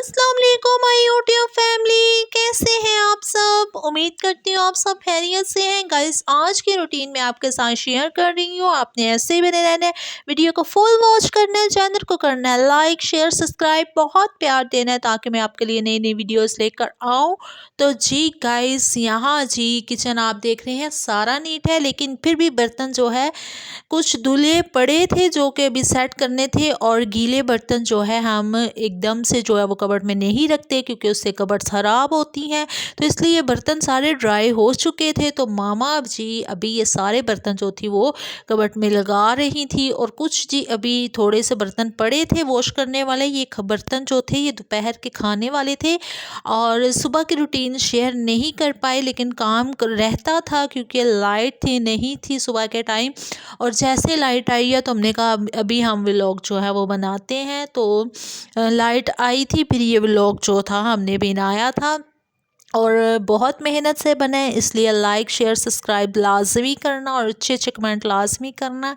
अस्सलाम वालेकुम my YouTube family, कैसे हैं आप सब। उम्मीद करती हूँ आप सब खैरियत से हैं। गाइस, आज की रूटीन में आपके साथ शेयर कर रही हूँ। आपने ऐसे ही बने रहना है, वीडियो को फुल वॉच करना है, चैनल को करना है लाइक शेयर सब्सक्राइब, बहुत प्यार देना है ताकि मैं आपके लिए नई नई वीडियोस लेकर आऊँ। तो जी गाइस, यहाँ जी किचन आप देख रहे हैं सारा नीट है, लेकिन फिर भी बर्तन जो है कुछ धुले पड़े थे जो कि अभी सेट करने थे। और गीले बर्तन जो है हम एकदम से जो है वो कबर्ड में नहीं रखते, क्योंकि उससे कबर्ड ख़राब होती हैं। तो इसलिए ये बर्तन सारे ड्राई हो चुके थे। तो मामा अब जी अभी ये सारे बर्तन जो थी वो कबर्ड में लगा रही थी। और कुछ जी अभी थोड़े से बर्तन पड़े थे वॉश करने वाले। ये बर्तन जो थे ये दोपहर के खाने वाले थे, और सुबह की रूटीन शेयर नहीं कर पाए, लेकिन काम रहता था क्योंकि लाइट थी नहीं थी सुबह के टाइम। और जैसे लाइट आई है तो हमने कहा अभी हम व्लॉग जो है वो बनाते हैं। तो लाइट आई थी, फिर ये व्लॉग जो था हमने बनाया था, और बहुत मेहनत से बने, इसलिए लाइक शेयर सब्सक्राइब लाजमी करना और अच्छे अच्छे कमेंट लाजमी करना।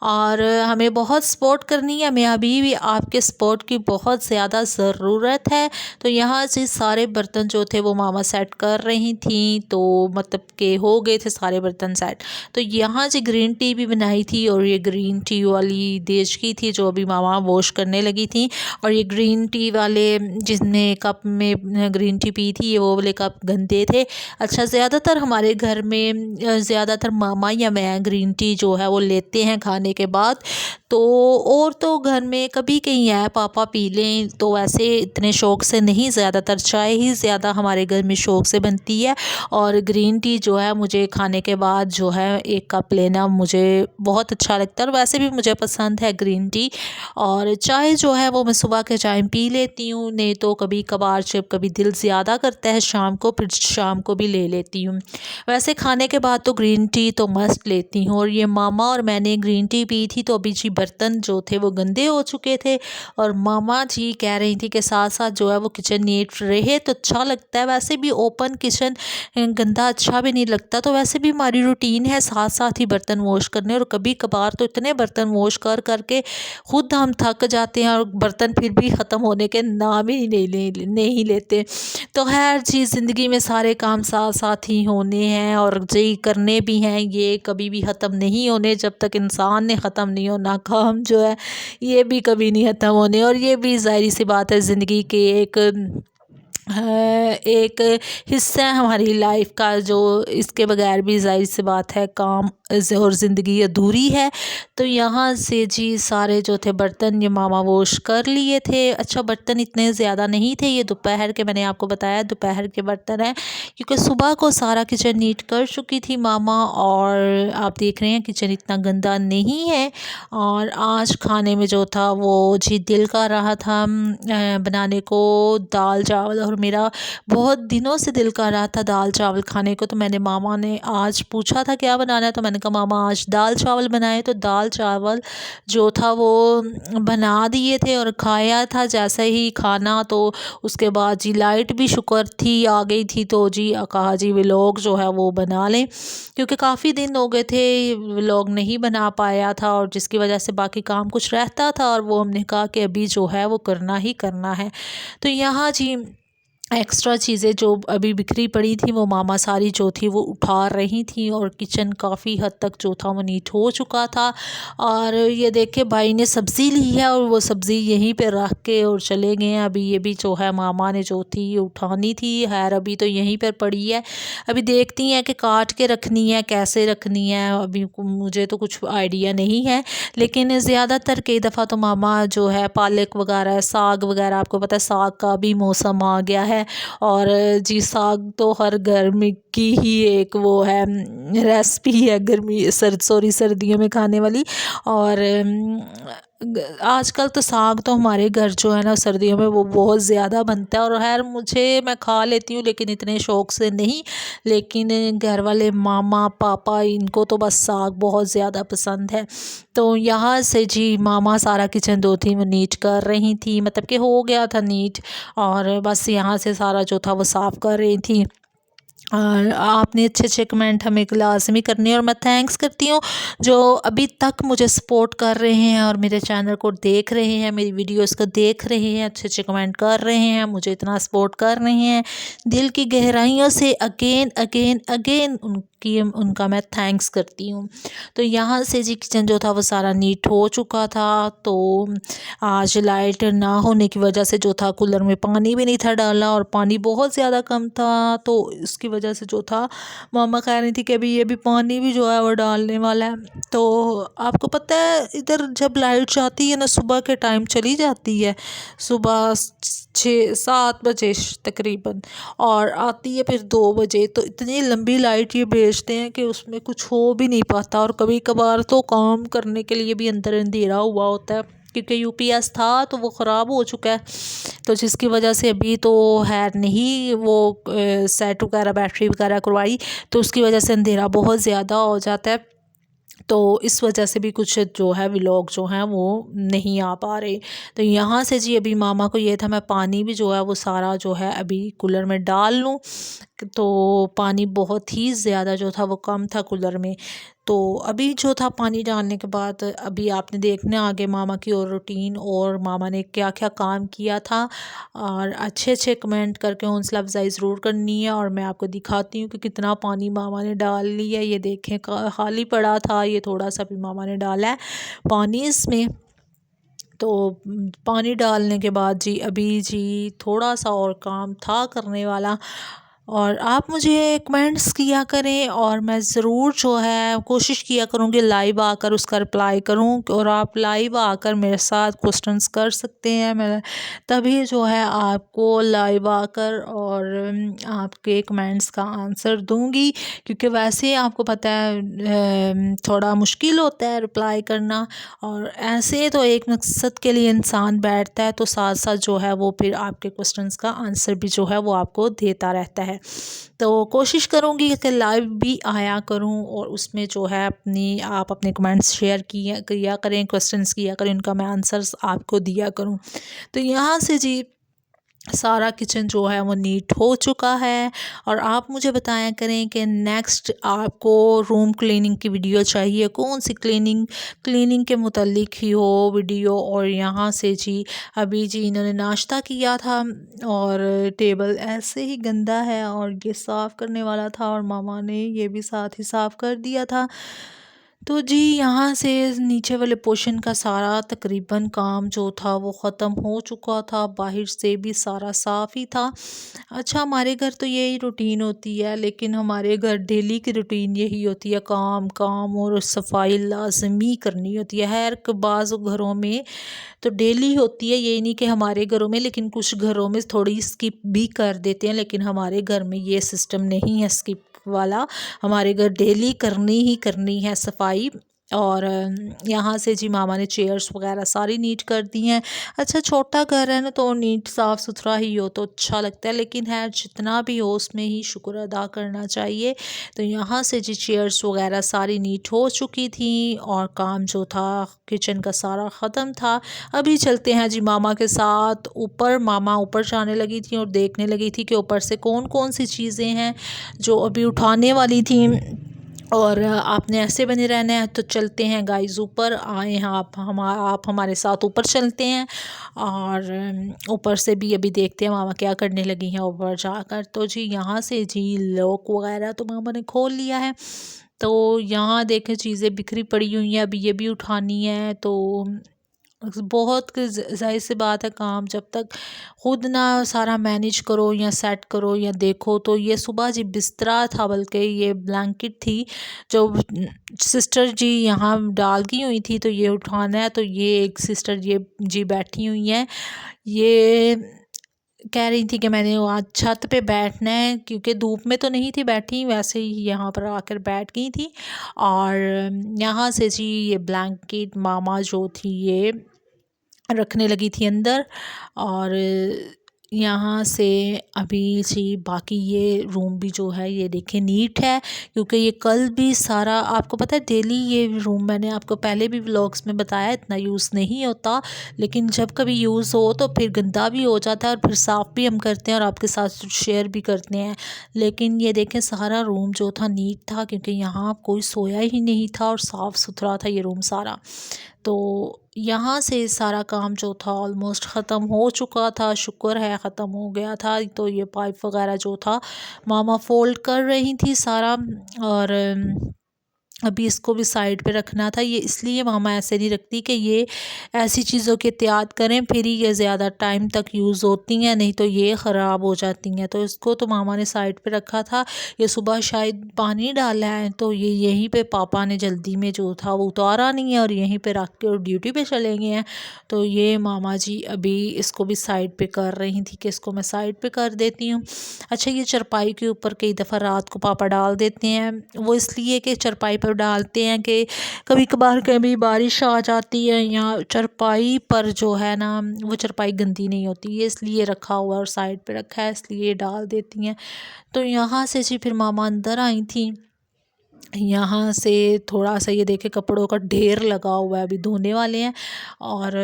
और हमें बहुत सपोर्ट करनी है, हमें अभी भी आपके सपोर्ट की बहुत ज़्यादा ज़रूरत है। तो यहाँ से सारे बर्तन जो थे वो मामा सेट कर रही थी, तो मतलब के हो गए थे सारे बर्तन सेट। तो यहाँ से ग्रीन टी भी बनाई थी, और ये ग्रीन टी वाली देश की थी जो अभी मामा वॉश करने लगी थी। और ये ग्रीन टी वाले जिसने कप में ग्रीन टी पी थी, ये वो वाले कप गंदे थे। अच्छा, ज़्यादातर हमारे घर में ज़्यादातर मामा या मैं ग्रीन टी जो है वो लेते हैं खाने के बाद। तो और तो घर में कभी कहीं है पापा पी लें, तो वैसे इतने शौक़ से नहीं, ज़्यादातर चाय ही ज़्यादा हमारे घर में शौक़ से बनती है। और ग्रीन टी जो है मुझे खाने के बाद जो है एक कप लेना मुझे बहुत अच्छा लगता है, और वैसे भी मुझे पसंद है ग्रीन टी। और चाय जो है वो मैं सुबह के टाइम पी लेती हूँ, नहीं तो कभी कभार जब कभी दिल ज़्यादा करता है शाम को, फिर शाम को भी ले लेती हूँ। वैसे खाने के बाद तो ग्रीन टी तो मस्ट लेती हूँ। और ये मामा और मैंने ग्रीन टी पी थी, तो अभी जी बर्तन जो थे वो गंदे हो चुके थे, और मामा जी कह रही थी कि साथ साथ जो है वो किचन नीट रहे तो अच्छा लगता है। वैसे भी ओपन किचन गंदा अच्छा भी नहीं लगता, तो वैसे भी हमारी रूटीन है साथ साथ ही बर्तन वॉश करने। और कभी कभार तो इतने बर्तन वॉश कर करके खुद हम थक जाते हैं, और बर्तन फिर भी ख़त्म होने के नाम ही नहीं लेते। तो हर चीज़ ज़िंदगी में सारे काम साथ साथ ही होने हैं, और जी करने भी हैं, ये कभी भी ख़त्म नहीं होने जब तक इंसान ने ख़त्म नहीं होना। काम जो है ये भी कभी नहीं ख़त्म होने, और ये भी ज़ाहिर सी बात है ज़िंदगी के एक हिस्सा है हमारी लाइफ का, जो इसके बगैर भी ज़ाहिर सी बात है काम और ज़िंदगी अधूरी है। तो यहाँ से जी सारे जो थे बर्तन ये मामा वॉश कर लिए थे। अच्छा, बर्तन इतने ज़्यादा नहीं थे, ये दोपहर के, मैंने आपको बताया दोपहर के बर्तन हैं, क्योंकि सुबह को सारा किचन नीट कर चुकी थी मामा। और आप देख रहे हैं किचन इतना गंदा नहीं है। और आज खाने में जो था वो जी दिल कर रहा था बनाने को दाल चावल, और मेरा बहुत दिनों से दिल कर रहा था दाल चावल खाने को। तो मैंने मामा ने आज पूछा था क्या बनाना है, तो मैंने कहा मामा आज दाल चावल बनाए। तो दाल चावल जो था वो बना दिए थे और खाया था। जैसे ही खाना तो उसके बाद जी लाइट भी शुक्र थी आ गई थी, तो जी कहा जी व्लॉग जो है वो बना लें, क्योंकि काफ़ी दिन हो गए थे व्लॉग नहीं बना पाया था, और जिसकी वजह से बाकी काम कुछ रहता था, और वो हमने कहा कि अभी जो है वो करना ही करना है। तो यहाँ जी एक्स्ट्रा चीज़ें जो अभी बिखरी पड़ी थी वो मामा सारी जो थी वो उठा रही थी, और किचन काफ़ी हद तक जो था वो नीट हो चुका था। और ये देखे भाई ने सब्ज़ी ली है, और वो सब्ज़ी यहीं पे रख के और चले गए हैं। अभी ये भी जो है मामा ने जो थी उठानी थी, खैर अभी तो यहीं पर पड़ी है। अभी देखती हैं कि काट के रखनी है कैसे रखनी है, अभी मुझे तो कुछ आइडिया नहीं है। लेकिन ज़्यादातर कई दफ़ा तो मामा जो है पालक वगैरह साग वगैरह, आपको पता है साग का भी मौसम आ गया है, और जी साग तो हर गर्मी की ही एक वो है रेसिपी है, सर्दियों में खाने वाली। और आजकल तो साग तो हमारे घर जो है ना सर्दियों में वो बहुत ज़्यादा बनता है, और खैर मैं खा लेती हूँ लेकिन इतने शौक़ से नहीं। लेकिन घर वाले मामा पापा इनको तो बस साग बहुत ज़्यादा पसंद है। तो यहाँ से जी मामा सारा किचन दो थी वो नीट कर रही थी, मतलब कि हो गया था नीट, और बस यहाँ से सारा जो था वो साफ़ कर रही थी। और आपने अच्छे अच्छे कमेंट हमें लाजमी करनी है, और मैं थैंक्स करती हूँ जो अभी तक मुझे सपोर्ट कर रहे हैं और मेरे चैनल को देख रहे हैं, मेरी वीडियोस को देख रहे हैं, अच्छे अच्छे कमेंट कर रहे हैं, मुझे इतना सपोर्ट कर रहे हैं। दिल की गहराइयों से अगेन अगेन अगेन उनका मैं थैंक्स करती हूँ। तो यहाँ से जी किचन जो था वो सारा नीट हो चुका था। तो आज लाइट ना होने की वजह से जो था कूलर में पानी भी नहीं था डाला, और पानी बहुत ज़्यादा कम था, तो इसकी वजह से जो था मामा कह रही थी कि अभी ये भी पानी भी जो है वो डालने वाला है। तो आपको पता है इधर जब लाइट जाती है ना सुबह के टाइम चली जाती है, सुबह 6-7 बजे तकरीबन, और आती है फिर 2 बजे। तो इतनी लंबी लाइट ये भेजते हैं कि उसमें कुछ हो भी नहीं पाता, और कभी कभार तो काम करने के लिए भी अंदर अंधेरा हुआ होता है, क्योंकि यूपीएस था तो वो ख़राब हो चुका है, तो जिसकी वजह से अभी तो है नहीं वो सेट वगैरह बैटरी वगैरह करवाई, तो उसकी वजह से अंधेरा बहुत ज़्यादा हो जाता है। तो इस वजह से भी कुछ जो है व्लॉग जो हैं वो नहीं आ पा रहे। तो यहाँ से जी अभी मामा को ये था मैं पानी भी जो है वो सारा जो है अभी कूलर में डाल लूँ, तो पानी बहुत ही ज़्यादा जो था वो कम था कूलर में। तो अभी जो था पानी डालने के बाद अभी आपने देखना आगे मामा की और रूटीन, और मामा ने क्या क्या काम किया था, और अच्छे अच्छे कमेंट करके हौसला अफजाई ज़रूर करनी है। और मैं आपको दिखाती हूँ कि कितना पानी मामा ने डाल लिया है। ये देखें खाली पड़ा था, ये थोड़ा सा भी मामा ने डाला है पानी इसमें। तो पानी डालने के बाद जी अभी जी थोड़ा सा और काम था करने वाला, और आप मुझे कमेंट्स किया करें, और मैं ज़रूर जो है कोशिश किया करूँगी लाइव आकर उसका रिप्लाई करूँ, और आप लाइव आकर मेरे साथ क्वेश्चंस कर सकते हैं। मैं तभी जो है आपको लाइव आकर और आपके कमेंट्स का आंसर दूँगी, क्योंकि वैसे आपको पता है थोड़ा मुश्किल होता है रिप्लाई करना, और ऐसे तो एक मकसद के लिए इंसान बैठता है, तो साथ साथ जो है वो फिर आपके क्वेश्चंस का आंसर भी जो है वो आपको देता रहता है। तो कोशिश करूँगी कि लाइव भी आया करूँ, और उसमें जो है आप अपने कमेंट्स शेयर किया करें, क्वेश्चंस किया करें, उनका मैं आंसर्स आपको दिया करूँ। तो यहाँ से जी सारा किचन जो है वो नीट हो चुका है, और आप मुझे बताया करें कि नेक्स्ट आपको रूम क्लीनिंग की वीडियो चाहिए, कौन सी क्लीनिंग के मुतालिक ही हो वीडियो। और यहाँ से जी अभी जी इन्होंने नाश्ता किया था, और टेबल ऐसे ही गंदा है और ये साफ़ करने वाला था, और मामा ने ये भी साथ ही साफ़ कर दिया था। तो जी यहाँ से नीचे वाले पोर्शन का सारा तकरीबन काम जो था वो ख़त्म हो चुका था, बाहर से भी सारा साफ़ ही था। अच्छा, हमारे घर तो यही रूटीन होती है, लेकिन हमारे घर डेली की रूटीन यही होती है, काम काम और सफाई लाजमी करनी होती है। हर बाज़ घरों में तो डेली होती है, ये नहीं कि हमारे घरों में, लेकिन कुछ घरों में थोड़ी स्किप भी कर देते हैं, लेकिन हमारे घर में ये सिस्टम नहीं है स्किप वाला। हमारे घर डेली करनी ही करनी है सफाई। और यहाँ से जी मामा ने चेयर्स वगैरह सारी नीट कर दी हैं। अच्छा, छोटा घर है ना तो नीट साफ़ सुथरा ही हो तो अच्छा लगता है, लेकिन है जितना भी हो उसमें ही शुक्र अदा करना चाहिए। तो यहाँ से जी चेयर्स वगैरह सारी नीट हो चुकी थी, और काम जो था किचन का सारा ख़त्म था। अभी चलते हैं जी मामा के साथ ऊपर। मामा ऊपर जाने लगी थी और देखने लगी थी कि ऊपर से कौन कौन सी चीज़ें हैं जो अभी उठाने वाली थी। और आपने ऐसे बने रहना है, तो चलते हैं गाइस ऊपर। आए हैं आप हमारे साथ ऊपर चलते हैं, और ऊपर से भी अभी देखते हैं मामा क्या करने लगी हैं ऊपर जाकर। तो जी यहाँ से जी लॉक वगैरह तो मामा ने खोल लिया है, तो यहाँ देखें चीज़ें बिखरी पड़ी हुई हैं, अभी ये भी उठानी है। तो बहुत जाहिर सी बात है, काम जब तक खुद ना सारा मैनेज करो या सेट करो या देखो। तो ये सुबह जी बिस्तरा था, बल्कि ये ब्लैंकेट थी जो सिस्टर जी यहाँ डाल गई हुई थी, तो ये उठाना है। तो ये एक सिस्टर ये जी बैठी हुई हैं, ये कह रही थी कि मैंने आज छत पे बैठना है, क्योंकि धूप में तो नहीं थी बैठी, वैसे ही यहाँ पर आकर बैठ गई थी। और यहाँ से जी ये ब्लैंकेट मामा जो थी ये रखने लगी थी अंदर, और यहाँ से अभी जी बाकी ये रूम भी जो है ये देखिए नीट है, क्योंकि ये कल भी सारा आपको पता है डेली ये रूम मैंने आपको पहले भी व्लॉग्स में बताया इतना यूज़ नहीं होता, लेकिन जब कभी यूज़ हो तो फिर गंदा भी हो जाता है और फिर साफ़ भी हम करते हैं और आपके साथ शेयर भी करते हैं। लेकिन ये देखें सारा रूम जो था नीट था, क्योंकि यहाँ कोई सोया ही नहीं था और साफ़ सुथरा था ये रूम सारा। तो यहाँ से सारा काम जो था ऑलमोस्ट ख़त्म हो चुका था, शुक्र है ख़त्म हो गया था। तो ये पाइप वगैरह जो था मामा फ़ोल्ड कर रही थी सारा, और अभी इसको भी साइड पे रखना था। ये इसलिए मामा ऐसे नहीं रखती कि ये ऐसी चीज़ों की एहतियात करें, फिर ही ये ज़्यादा टाइम तक यूज़ होती हैं, नहीं तो ये ख़राब हो जाती हैं। तो इसको तो मामा ने साइड पे रखा था। ये सुबह शायद पानी डाला है, तो ये यहीं पे पापा ने जल्दी में जो था वो उतारा नहीं है और यहीं पे रख के और ड्यूटी पे चले गए हैं। तो ये मामा जी अभी इसको भी साइड पे कर रही थी कि इसको मैं साइड पे कर देती हूँ। अच्छा, ये चारपाई के ऊपर कई दफ़ा रात को पापा डाल देते हैं, वो इसलिए कि चारपाई पर डालते हैं कि कभी कभार कभी बारिश आ जाती है या चारपाई पर जो है ना वो चारपाई गंदी नहीं होती, ये इसलिए रखा हुआ है और साइड पे रखा है, इसलिए डाल देती हैं। तो यहाँ से जी फिर मामा अंदर आई थी। यहाँ से थोड़ा सा ये देखे कपड़ों का ढेर लगा हुआ है, अभी धोने वाले हैं। और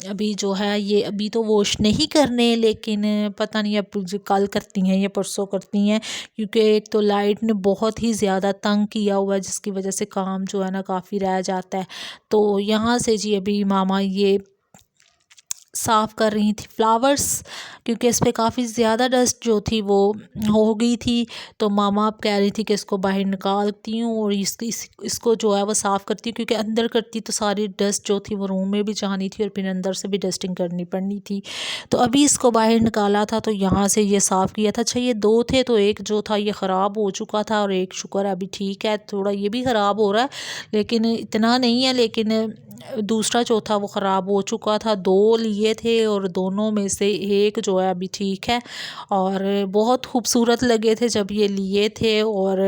अभी जो है ये अभी तो वॉश नहीं करने, लेकिन पता नहीं अब जो कल करती हैं या परसों करती हैं, क्योंकि एक तो लाइट ने बहुत ही ज़्यादा तंग किया हुआ है, जिसकी वजह से काम जो है ना काफ़ी रह जाता है। तो यहाँ से जी अभी मामा ये साफ़ कर रही थी फ्लावर्स, क्योंकि इस पे काफ़ी ज़्यादा डस्ट जो थी वो हो गई थी। तो मामा अब कह रही थी कि इसको बाहर निकालती हूँ और इसको जो है वो साफ़ करती हूँ, क्योंकि अंदर करती तो सारी डस्ट जो थी वो रूम में भी जानी थी और फिर अंदर से भी डस्टिंग करनी पड़नी थी। तो अभी इसको बाहर निकाला था, तो यहाँ से ये साफ़ किया था। अच्छा, ये दो थे, तो एक जो था ये ख़राब हो चुका था और एक शुक्र है अभी ठीक है, थोड़ा ये भी ख़राब हो रहा है लेकिन इतना नहीं है। लेकिन दूसरा जो था वो ख़राब हो चुका था। दो लिए थे और दोनों में से एक जो है अभी ठीक है, और बहुत खूबसूरत लगे थे जब ये लिए थे। और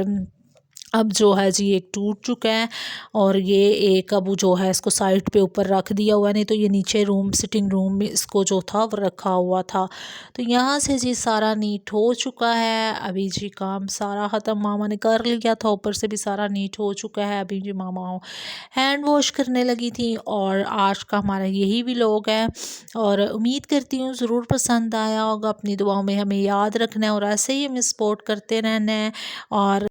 अब जो है जी एक टूट चुका है और ये एक अब जो है इसको साइड पे ऊपर रख दिया हुआ है, नहीं तो ये नीचे रूम सिटिंग रूम में इसको जो था वो रखा हुआ था। तो यहाँ से जी सारा नीट हो चुका है। अभी जी काम सारा ख़त्म मामा ने कर लिया था, ऊपर से भी सारा नीट हो चुका है। अभी जी मामा हैंड वॉश करने लगी थी। और आज का हमारा यही व्लॉग है, और उम्मीद करती हूँ ज़रूर पसंद आया होगा। अपनी दुआओं में हमें याद रखना है और ऐसे ही हमें सपोर्ट करते रहना है। और